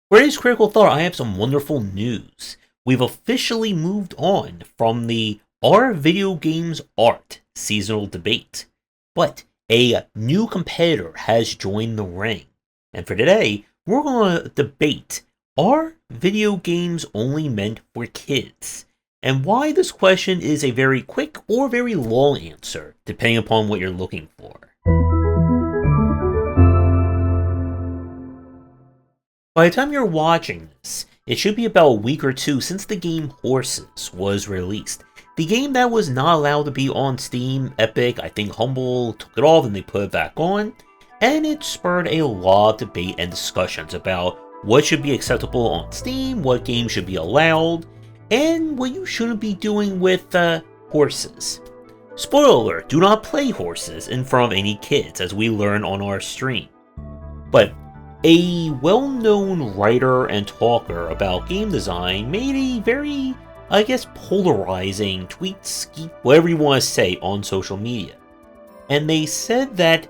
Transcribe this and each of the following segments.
For today's Critical Thought, I have some wonderful news. We've officially moved on from the Are Video Games Art seasonal debate, but a new competitor has joined the ring. And for today, we're going to debate, are video games only meant for kids? And why this question is a very quick or very long answer, depending upon what you're looking for. By the time you're watching this, it should be about a week or two since the game Horses was released. The game that was not allowed to be on Steam, Epic, I think Humble took it off and they put it back on, and it spurred a lot of debate and discussions about what should be acceptable on Steam, what games should be allowed, and what you shouldn't be doing with horses. Spoiler alert, do not play horses in front of any kids, as we learn on our stream. But a well-known writer and talker about game design made a very, polarizing tweet, whatever you want to say, on social media. And they said that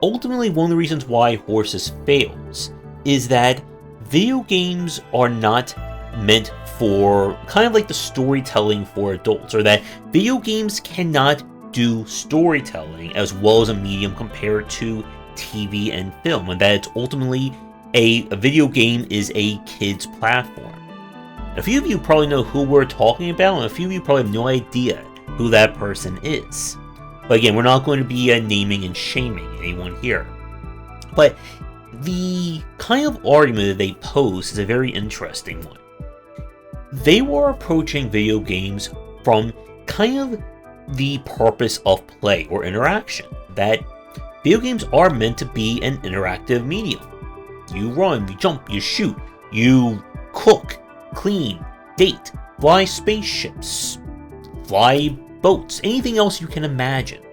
ultimately one of the reasons why Horses fails is that video games are not meant for kind of like the storytelling for adults, or that video games cannot do storytelling as well as a medium compared to TV and film, and that it's ultimately a video game is a kid's platform. A few of you probably know who we're talking about, and a few of you probably have no idea who that person is. But again, we're not going to be naming and shaming anyone here. But the kind of argument that they pose is a very interesting one. They were approaching video games from kind of the purpose of play or interaction, that video games are meant to be an interactive medium. You run, you jump, you shoot, you cook, clean, date, fly spaceships, fly boats, anything else you can imagine.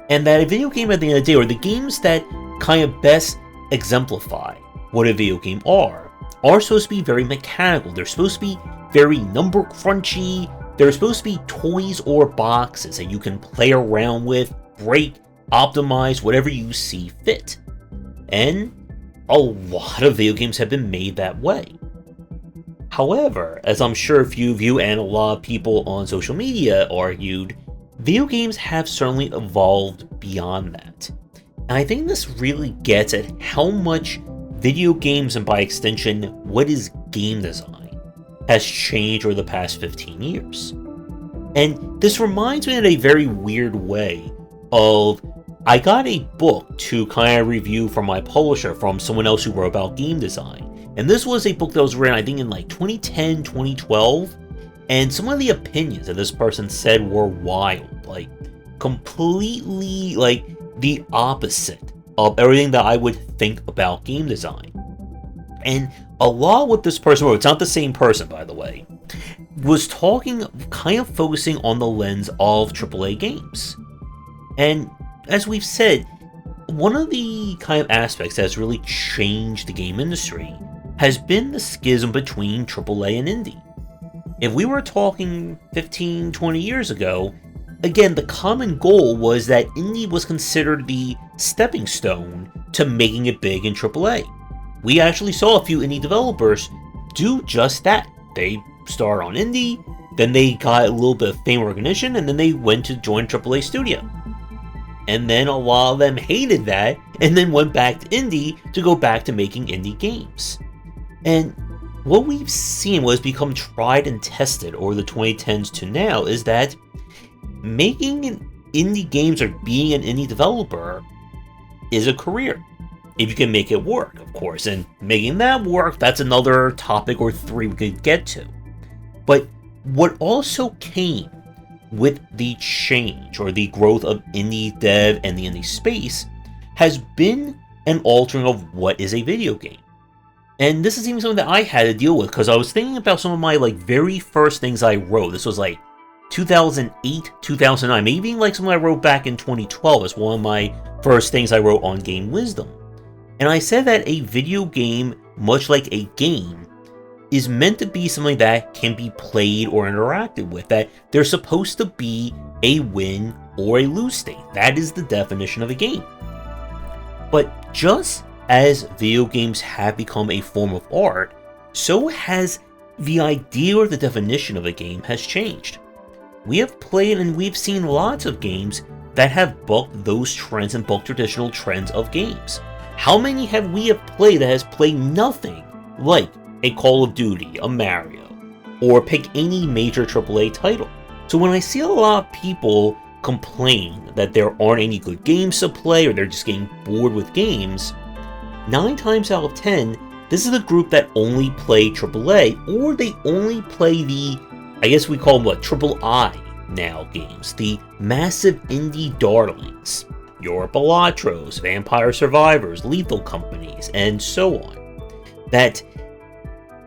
And that a video game at the end of the day, or the games that kind of best exemplify what a video game are supposed to be very mechanical. They're supposed to be very number crunchy. They're supposed to be toys or boxes that you can play around with, break, optimize, whatever you see fit. And a lot of video games have been made that way. However, as I'm sure a few of you and a lot of people on social media argued, video games have certainly evolved beyond that. And I think this really gets at how much video games, and by extension, what is game design, has changed over the past 15 years. And this reminds me in a very weird way of, I got a book to kind of review from my publisher from someone else who wrote about game design. And this was a book that was written, I think, in like 2010, 2012. And some of the opinions that this person said were wild. Like, completely, like, the opposite of everything that I would think about game design. And a lot of what this person wrote, it's not the same person, by the way, was talking, kind of focusing on the lens of AAA games. And as we've said, one of the kind of aspects that has really changed the game industry has been the schism between AAA and indie. If we were talking 15, 20 years ago, again, the common goal was that indie was considered the stepping stone to making it big in AAA. We actually saw a few indie developers do just that. They started on indie, then they got a little bit of fame and recognition, and then they went to join AAA studio. And then a lot of them hated that, and then went back to indie to go back to making indie games. And what we've seen, what has become tried and tested over the 2010s to now, is that making an indie games or being an indie developer is a career. If you can make it work, of course. And making that work, that's another topic or three we could get to. But what also came with the change or the growth of indie dev and the indie space has been an altering of what is a video game. And this is even something that I had to deal with, because I was thinking about some of my very first things I wrote. This was 2008, 2009, maybe even something I wrote back in 2012 as one of my first things I wrote on Game Wisdom. And I said that a video game, much like a game, is meant to be something that can be played or interacted with, that there's supposed to be a win or a lose state. That is the definition of a game. But just as video games have become a form of art, so has the idea or the definition of a game has changed. We have played and we've seen lots of games that have bucked those trends and bucked traditional trends of games. How many have we played that has played nothing like a Call of Duty, a Mario, or pick any major AAA title? So when I see a lot of people complain that there aren't any good games to play or they're just getting bored with games, 9 times out of 10, this is a group that only play AAA, or they only play the, I guess we call them triple I now games, the massive indie darlings, your Balatros, Vampire Survivors, Lethal Companies, and so on. That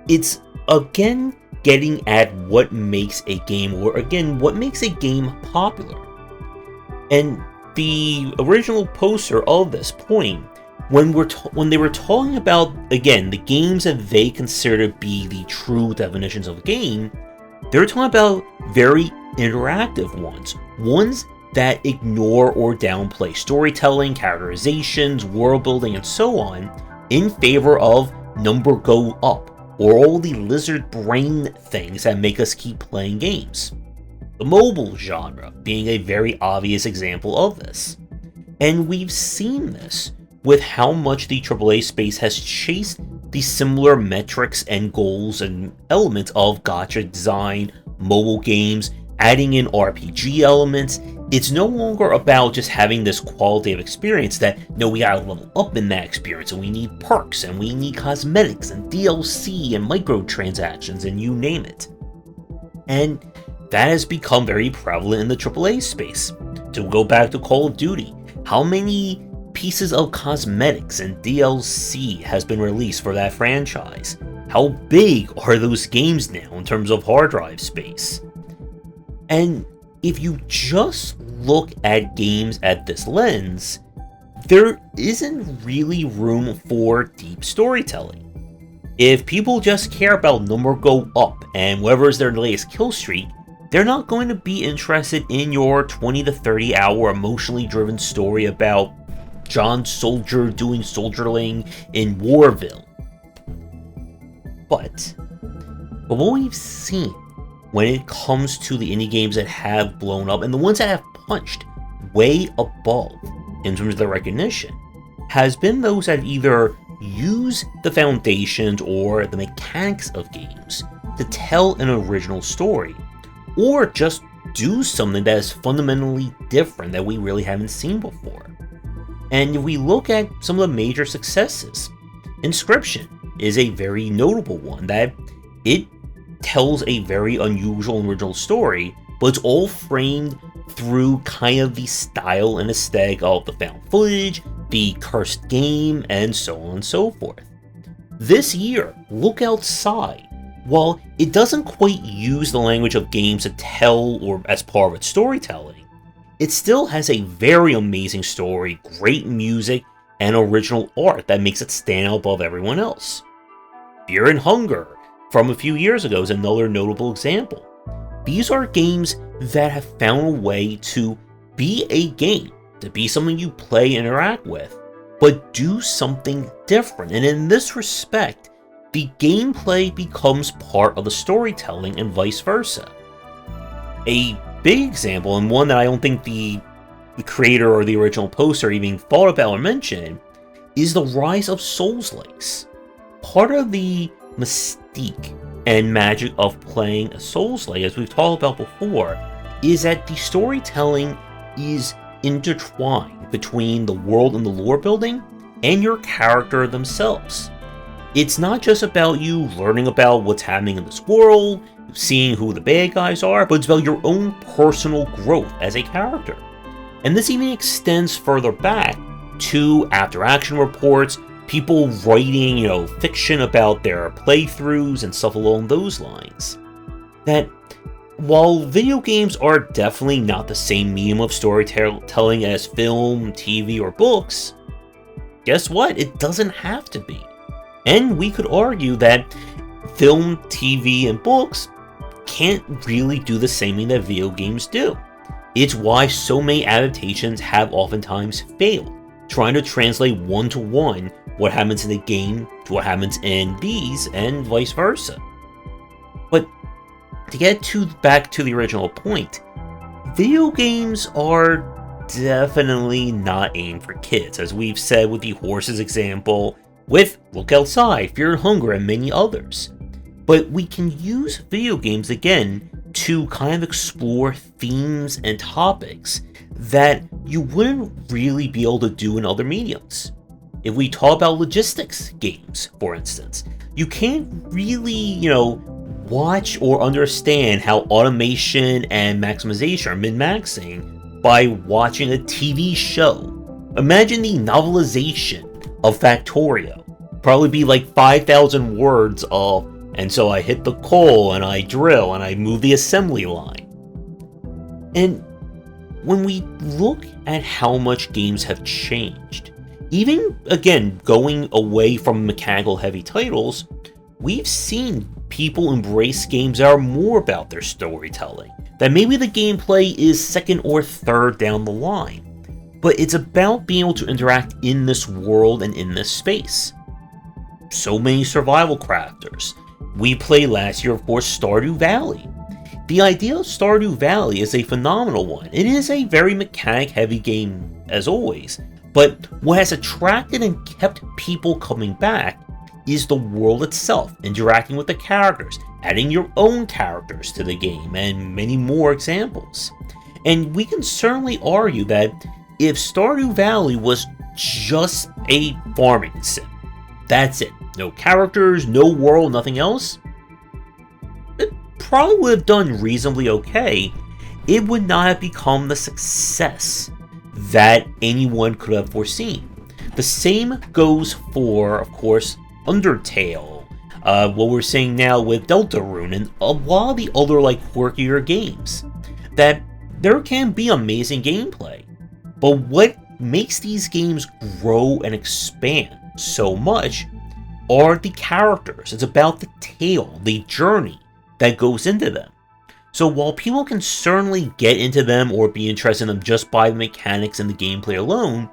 it's, again, getting at what makes a game, or again, what makes a game popular. And the original poster of this point, when they were talking about, again, the games that they consider to be the true definitions of a game, they were talking about very interactive ones that ignore or downplay storytelling, characterizations, world building, and so on, in favor of number go up, or all the lizard brain things that make us keep playing games. The mobile genre being a very obvious example of this. And we've seen this with how much the AAA space has chased the similar metrics and goals and elements of gacha design, mobile games, adding in RPG elements. It's no longer about just having this qualitative experience that, no, we gotta level up in that experience, and we need perks, and we need cosmetics, and DLC, and microtransactions, and you name it. And that has become very prevalent in the AAA space. To go back to Call of Duty, how many pieces of cosmetics and DLC has been released for that franchise? How big are those games now in terms of hard drive space? And if you just look at games at this lens, there isn't really room for deep storytelling. If people just care about number go up and whatever is their latest kill streak, they're not going to be interested in your 20 to 30 hour emotionally driven story about John Soldier doing soldierling in Warville. But what we've seen when it comes to the indie games that have blown up, and the ones that have punched way above in terms of their recognition, has been those that either use the foundations or the mechanics of games to tell an original story, or just do something that is fundamentally different that we really haven't seen before. And if we look at some of the major successes, Inscription is a very notable one, that it tells a very unusual and original story, but it's all framed through kind of the style and aesthetic of the found footage, the cursed game, and so on and so forth. This year, Look Outside, while it doesn't quite use the language of games to tell or as part of its storytelling, it still has a very amazing story, great music, and original art that makes it stand out above everyone else. Fear and Hunger from a few years ago is another notable example. These are games that have found a way to be a game, to be something you play and interact with, but do something different. And in this respect, the gameplay becomes part of the storytelling and vice versa. A big example, and one that I don't think the creator or the original poster even thought about or mentioned, is the rise of Souls-likes. Part of the mystique and magic of playing a Souls-like, as we've talked about before, is that the storytelling is intertwined between the world and the lore building and your character themselves. It's not just about you learning about what's happening in this world, seeing who the bad guys are, but it's about your own personal growth as a character. And this even extends further back to after-action reports, people writing, fiction about their playthroughs and stuff along those lines. That while video games are definitely not the same medium of storytelling as film, TV, or books, guess what? It doesn't have to be. And we could argue that film, TV, and books can't really do the same thing that video games do. It's why so many adaptations have oftentimes failed. trying to translate one-to-one what happens in the game to what happens in these, and vice versa. But to get back to the original point, video games are definitely not aimed for kids, as we've said with the horses example, with Look Outside, Fear and Hunger, and many others. But we can use video games again to kind of explore themes and topics that you wouldn't really be able to do in other mediums. If we talk about logistics games, for instance, you can't really, watch or understand how automation and maximization are min-maxing by watching a TV show. Imagine the novelization of Factorio. Probably be like 5,000 words of, and so I hit the coal and I drill and I move the assembly line. And when we look at how much games have changed, even again going away from mechanical heavy titles, we've seen people embrace games that are more about their storytelling, that maybe the gameplay is second or third down the line, but it's about being able to interact in this world and in this space. So many survival crafters. We played last year, of course, Stardew Valley. The idea of Stardew Valley is a phenomenal one. It is a very mechanic-heavy game, as always, but what has attracted and kept people coming back is the world itself, interacting with the characters, adding your own characters to the game, and many more examples. And we can certainly argue that if Stardew Valley was just a farming sim, that's it, no characters, no world, nothing else, it probably would have done reasonably okay. It would not have become the success that anyone could have foreseen. The same goes for, of course, Undertale, what we're seeing now with Deltarune, and a lot of the other quirkier games. That there can be amazing gameplay, but what makes these games grow and expand so much are the characters. It's about the tale, the journey that goes into them. So while people can certainly get into them or be interested in them just by the mechanics and the gameplay alone,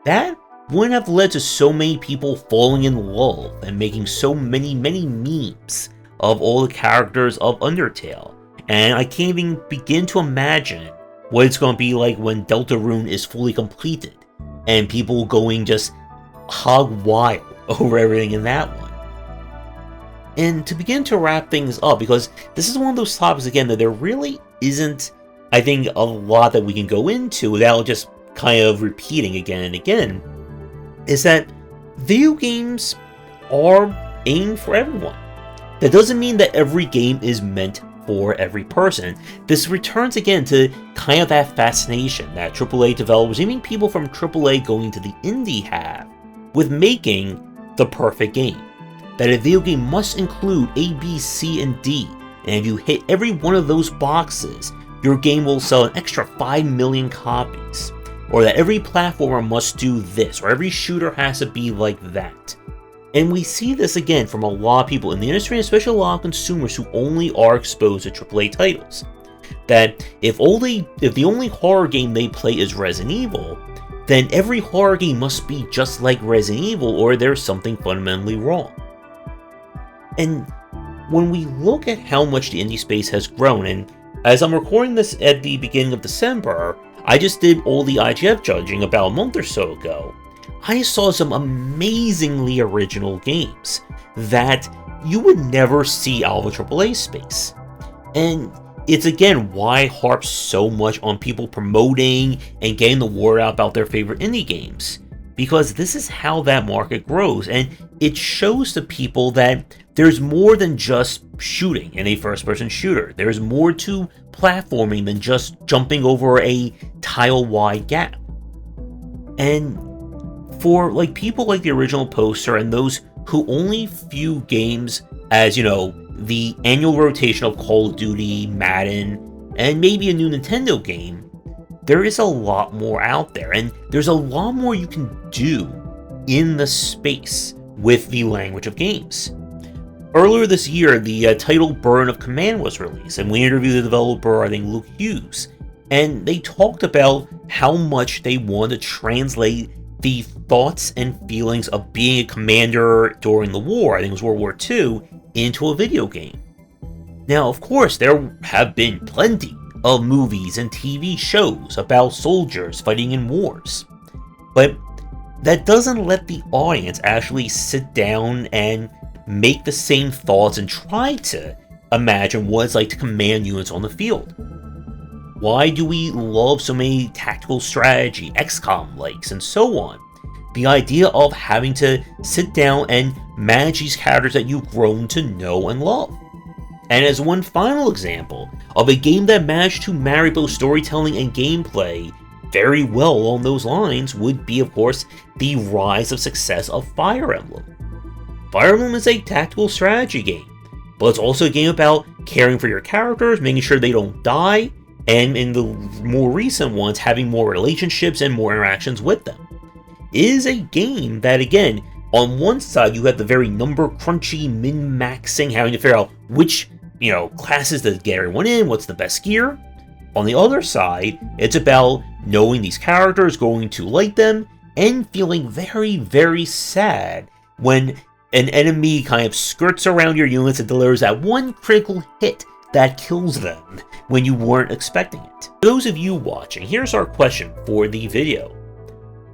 that wouldn't have led to so many people falling in love and making so many memes of all the characters of Undertale. And I can't even begin to imagine what it's going to be like when Deltarune is fully completed and people going just hog wild over everything in that one. And to begin to wrap things up, because this is one of those topics again that there really isn't, I think, a lot that we can go into without just kind of repeating again and again, is that video games are aimed for everyone. That doesn't mean that every game is meant for every person. This returns again to kind of that fascination that AAA developers, even people from AAA going to the indie, have with making the perfect game. That a video game must include A, B, C, and D, and if you hit every one of those boxes, your game will sell an extra 5 million copies. Or that every platformer must do this, or every shooter has to be like that. And we see this again from a lot of people in the industry, and especially a lot of consumers who only are exposed to AAA titles. That if the only horror game they play is Resident Evil, then every horror game must be just like Resident Evil, or there's something fundamentally wrong. And when we look at how much the indie space has grown, and as I'm recording this at the beginning of December, I just did all the IGF judging about a month or so ago. I saw some amazingly original games that you would never see out of a AAA space. And it's again why I harp so much on people promoting and getting the word out about their favorite indie games. Because this is how that market grows, and it shows to people that there's more than just shooting in a first-person shooter. There's more to platforming than just jumping over a tile-wide gap. And for people like the original poster and those who only view games as, the annual rotation of Call of Duty, Madden, and maybe a new Nintendo game, there is a lot more out there, and there's a lot more you can do in the space with the language of games. Earlier this year, the title Burn of Command was released, and we interviewed the developer, I think Luke Hughes, and they talked about how much they want to translate the thoughts and feelings of being a commander during the war, I think it was World War II, into a video game. Now, of course, there have been plenty of movies and TV shows about soldiers fighting in wars, but that doesn't let the audience actually sit down and make the same thoughts and try to imagine what it's like to command units on the field. Why do we love so many tactical strategy, XCOM likes, and so on? The idea of having to sit down and manage these characters that you've grown to know and love. And as one final example of a game that managed to marry both storytelling and gameplay very well along those lines would be, of course, the rise of success of Fire Emblem. Fire Emblem is a tactical strategy game, but it's also a game about caring for your characters, making sure they don't die, and in the more recent ones, having more relationships and more interactions with them. It is a game that, again, on one side you have the very number crunchy, min-maxing, having to figure out which, classes to get everyone in, what's the best gear. On the other side, it's about knowing these characters, going to like them, and feeling very, very sad when an enemy kind of skirts around your units and delivers that one critical hit that kills them when you weren't expecting it. For those of you watching, here's our question for the video.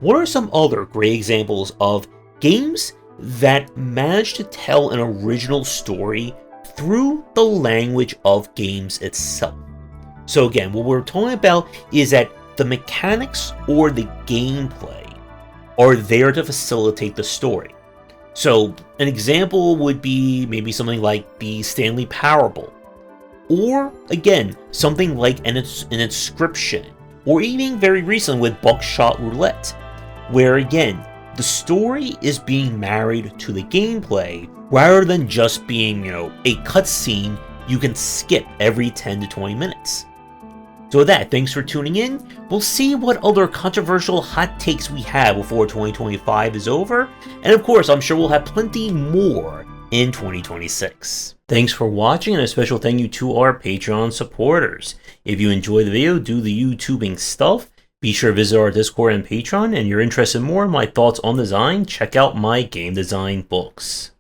What are some other great examples of games that manage to tell an original story through the language of games itself? So again, what we're talking about is that the mechanics or the gameplay are there to facilitate the story. So an example would be maybe something like the Stanley Parable, or again, something like an Inscription, or even very recently with Buckshot Roulette, where again, the story is being married to the gameplay rather than just being, a cutscene you can skip every 10 to 20 minutes. So with that, thanks for tuning in. We'll see what other controversial hot takes we have before 2025 is over, and of course, I'm sure we'll have plenty more in 2026. Thanks for watching, and a special thank you to our Patreon supporters. If you enjoyed the video, do the YouTubing stuff, be sure to visit our Discord and Patreon, and you're interested in more in my thoughts on design, check out my game design books.